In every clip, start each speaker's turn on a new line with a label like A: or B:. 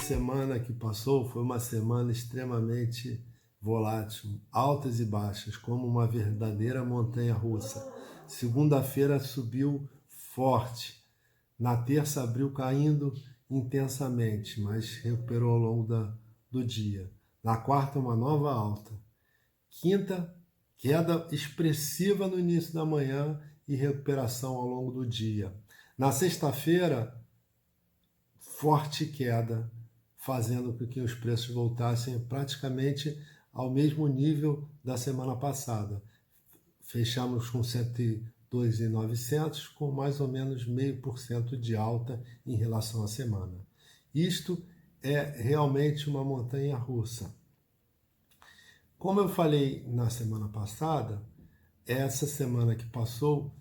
A: semana que passou foi uma semana extremamente volátil, altas e baixas, como uma verdadeira montanha-russa. Segunda-feira subiu forte, na terça abriu caindo intensamente, mas recuperou ao longo do dia. Na quarta, uma nova alta. Quinta, queda expressiva no início da manhã e recuperação ao longo do dia. Na sexta-feira, forte queda, fazendo com que os preços voltassem praticamente ao mesmo nível da semana passada. Fechamos com 102.900, com mais ou menos 0,5% de alta em relação à semana. Isto é realmente uma montanha-russa. Como eu falei na semana passada, essa semana que passou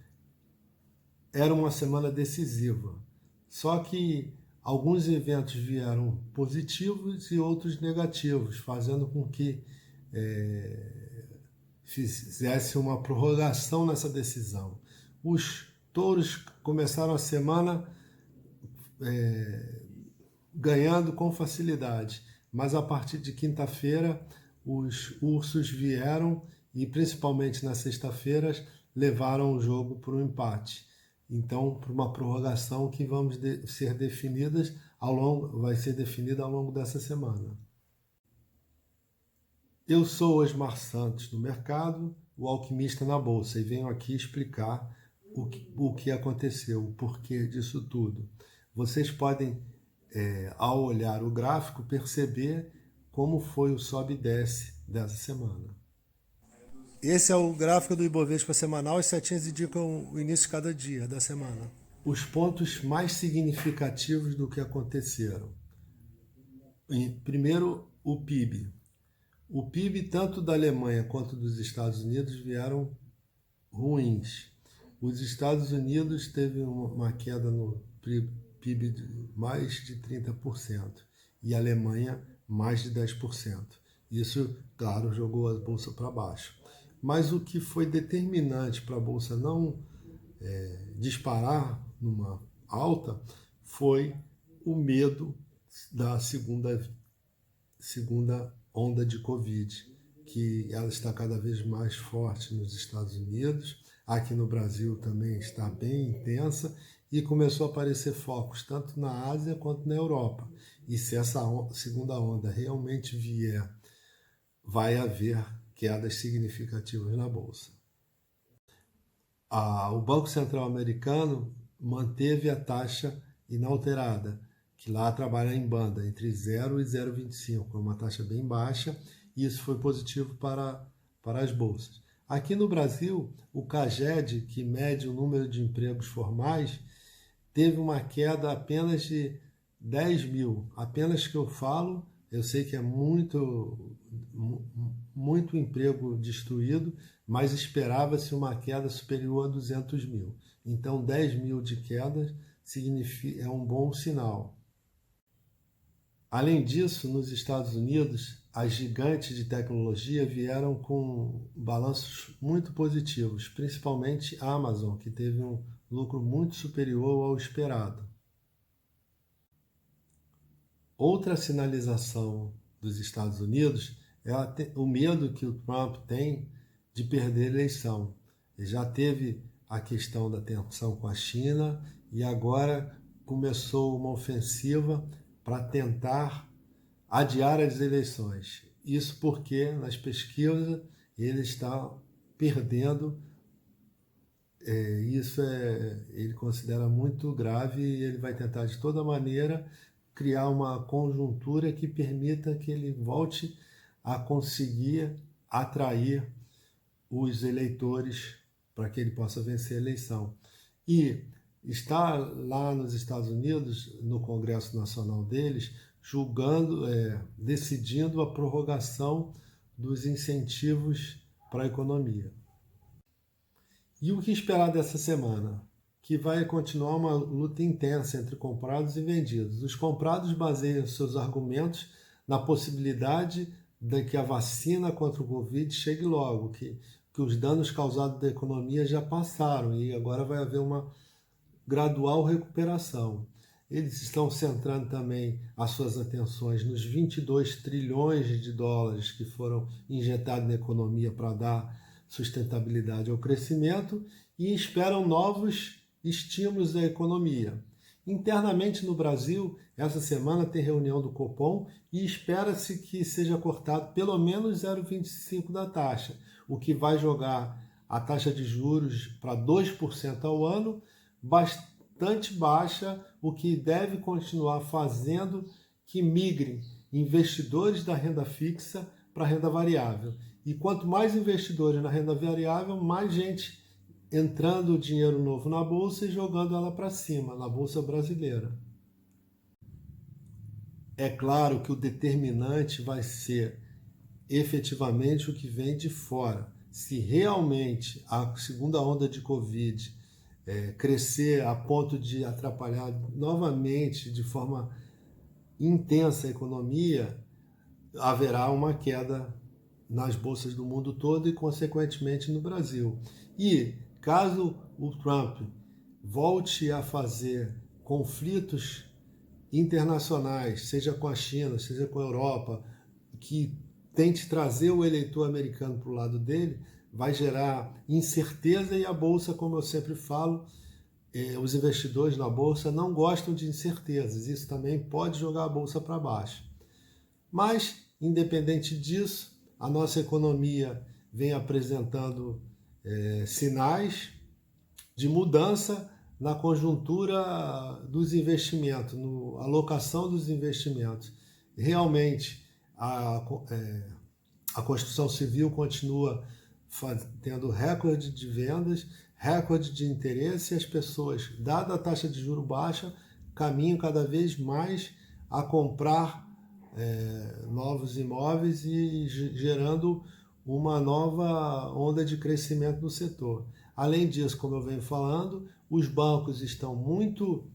A: era uma semana decisiva. Só que alguns eventos vieram positivos e outros negativos, fazendo com que fizesse uma prorrogação nessa decisão. Os touros começaram a semana ganhando com facilidade, mas a partir de quinta-feira os ursos vieram e principalmente nas sexta-feiras levaram o jogo para um empate. Então, para uma prorrogação que ser definidas vai ser definida ao longo dessa semana. Eu sou Osmar Santos do Mercado, o alquimista na Bolsa, e venho aqui explicar o que aconteceu, o porquê disso tudo. Vocês podem, ao olhar o gráfico, perceber como foi o sobe e desce dessa semana. Esse é o gráfico do Ibovespa semanal, as setinhas indicam o início de cada dia da semana. Os pontos mais significativos do que aconteceram. Primeiro, o PIB. O PIB, tanto da Alemanha quanto dos Estados Unidos, vieram ruins. Os Estados Unidos teve uma queda no PIB de mais de 30% e a Alemanha mais de 10%. Isso, claro, jogou a bolsa para baixo. Mas o que foi determinante para a bolsa não disparar numa alta foi o medo da segunda onda de Covid, que ela está cada vez mais forte nos Estados Unidos, aqui no Brasil também está bem intensa e começou a aparecer focos tanto na Ásia quanto na Europa. E se essa segunda onda realmente vier, vai haver quedas significativas na Bolsa. O Banco Central americano manteve a taxa inalterada, que lá trabalha em banda, entre 0 e 0,25, é uma taxa bem baixa, e isso foi positivo para as bolsas. Aqui no Brasil, o CAGED, que mede o número de empregos formais, teve uma queda apenas de 10 mil. Apenas que eu falo, eu sei que é muito emprego destruído, mas esperava-se uma queda superior a 200 mil. Então, 10 mil de queda é um bom sinal. Além disso, nos Estados Unidos, as gigantes de tecnologia vieram com balanços muito positivos, principalmente a Amazon, que teve um lucro muito superior ao esperado. Outra sinalização dos Estados Unidos é o medo que o Trump tem de perder a eleição. Ele já teve a questão da tensão com a China e agora começou uma ofensiva para tentar adiar as eleições. Isso porque nas pesquisas ele está perdendo. Ele considera muito grave e ele vai tentar de toda maneira criar uma conjuntura que permita que ele volte a conseguir atrair os eleitores para que ele possa vencer a eleição. E está lá nos Estados Unidos, no Congresso Nacional deles, decidindo a prorrogação dos incentivos para a economia. E o que esperar dessa semana? Que vai continuar uma luta intensa entre comprados e vendidos. Os comprados baseiam seus argumentos na possibilidade de que a vacina contra o Covid chegue logo, que os danos causados da economia já passaram e agora vai haver uma gradual recuperação. eles estão centrando também as suas atenções nos 22 trilhões de dólares que foram injetados na economia para dar sustentabilidade ao crescimento e esperam novos estímulos à economia. Internamente no Brasil, essa semana tem reunião do Copom e espera-se que seja cortado pelo menos 0,25 da taxa, o que vai jogar a taxa de juros para 2% ao ano, bastante baixa, o que deve continuar fazendo que migrem investidores da renda fixa para a renda variável. E quanto mais investidores na renda variável, mais gente entrando dinheiro novo na bolsa e jogando ela para cima, na bolsa brasileira. É claro que o determinante vai ser efetivamente o que vem de fora. Se realmente a segunda onda de Covid crescer a ponto de atrapalhar novamente de forma intensa a economia, haverá uma queda nas bolsas do mundo todo e, consequentemente, no Brasil. E caso o Trump volte a fazer conflitos internacionais, seja com a China, seja com a Europa, que tente trazer o eleitor americano para o lado dele, vai gerar incerteza e a Bolsa, como eu sempre falo, os investidores na Bolsa não gostam de incertezas. Isso também pode jogar a Bolsa para baixo. Mas, independente disso, a nossa economia vem apresentando sinais de mudança na conjuntura dos investimentos, na alocação dos investimentos. Realmente, a construção civil continua tendo recorde de vendas, recorde de interesse, e as pessoas, dada a taxa de juros baixa, caminham cada vez mais a comprar novos imóveis e gerando uma nova onda de crescimento no setor. Além disso, como eu venho falando, os bancos estão muito,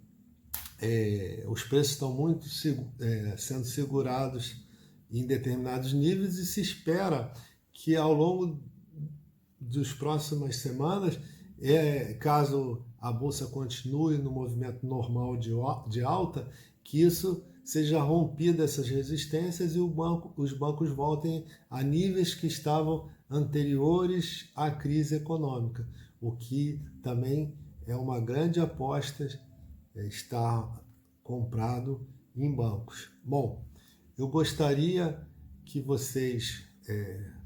A: os preços estão muito sendo segurados em determinados níveis e se espera que ao longo das próximas semanas, caso a Bolsa continue no movimento normal de alta, que isso seja rompida essas resistências e os bancos voltem a níveis que estavam anteriores à crise econômica, o que também é uma grande aposta estar comprado em bancos. Bom, eu gostaria que vocês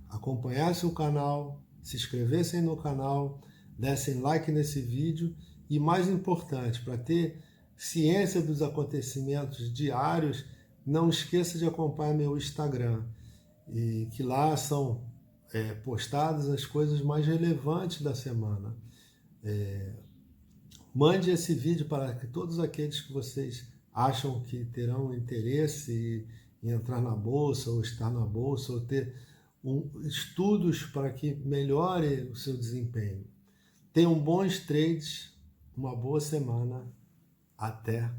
A: acompanhassem o canal, se inscrevessem no canal, dessem like nesse vídeo e, mais importante, para ter ciência dos acontecimentos diários, não esqueça de acompanhar meu Instagram, e que lá são postadas as coisas mais relevantes da semana. Mande esse vídeo para todos aqueles que vocês acham que terão interesse em entrar na bolsa, ou estar na bolsa, ou ter estudos para que melhore o seu desempenho. Tenham bons trades, uma boa semana. Até